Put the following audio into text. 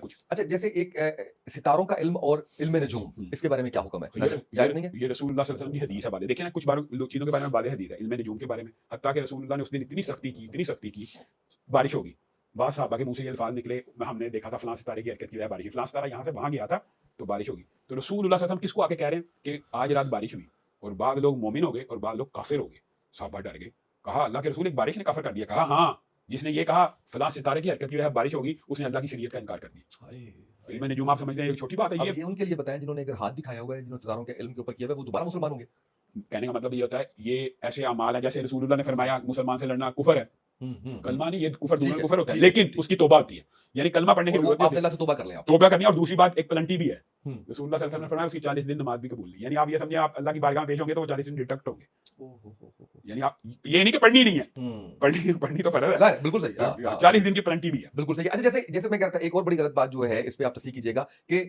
کچھ. اچھا جیسے ایک ستاروں کا علم اور علم نجوم اس کے بارے میں کیا حکم ہے؟ جائز نہیں ہے؟ یہ رسول اللہ صلی اللہ علیہ وسلم کی حدیث ہے. بات دیکھیں نا, کچھ بار چیزوں کے بارے میں واضح حدیث ہے علم نجوم کے بارے میں, حتیٰ کہ رسول اللہ نے اس دن اتنی سختی کی بارش ہوگی. بعض صحابہ کے منہ سے یہ الفاظ نکلے, ہم نے دیکھا تھا فلاں ستارے کی حرکت کی وجہ بارش ہوئی, فلاں ستارہ یہاں سے وہاں گیا تھا تو بارش ہوگی. تو رسول اللہ صلی اللہ علیہ وسلم کس کو آ کے کہہ رہے ہیں کہ آج رات بارش ہوئی, اور بعض لوگ مومن ہو گئے اور بعض لوگ کافر ہو گئے. صحابہ ڈر گئے, کہا اللہ کے رسول ایک بارش نے کافر کر دیا. کہا ہاں, جس نے یہ کہا فلاں ستارے کی حرکت کی وجہ بارش ہوگی اس نے اللہ کی شریعت کا انکار کر دیا. علم نجوم آپ سمجھتے ہیں ایک چھوٹی بات ہے. یہ ان کے لیے بتائیں جنہوں نے اگر ہاتھ دکھایا ہوا ہے, جنہوں نے ستاروں کے علم کے اوپر کیا ہوا ہے, وہ دوبارہ مسلمان ہوں گے. کہنے کا مطلب یہ ہوتا ہے یہ ایسے اعمال ہیں جیسے رسول اللہ نے فرمایا مسلمان سے لڑنا کفر ہے. کلمہ نہیں, یہ کفر دوسرا کفر ہوتا ہے, لیکن اس کی توبہ ہوتی ہے. یعنی کلمہ پڑھنے کی ضرورت آپ اللہ سے توبہ کر لیں, توبہ کرنی ہے. اور دوسری بات ایک پلنٹی بھی ہے, رسول اللہ صلی اللہ علیہ وسلم نے فرمایا اس کی 40 دن نماز بھی قبول نہیں. یعنی آپ یہ سمجھیں آپ اللہ کی بارگاہ میں پیش ہوں گے تو وہ 40 دن ڈیٹیکٹ ہوں گے. یعنی آپ یہ نہیں کہ پڑھنی نہیں ہے, پڑھنی تو فرض ہے, بالکل صحیح, 40 دن کی پلنٹی بھی ہے. بالکل صحیح. اچھا جیسے میں کہتا ایک اور بڑی غلط بات جو ہے اس پہ آپ تصحیح کیجیے گا کہ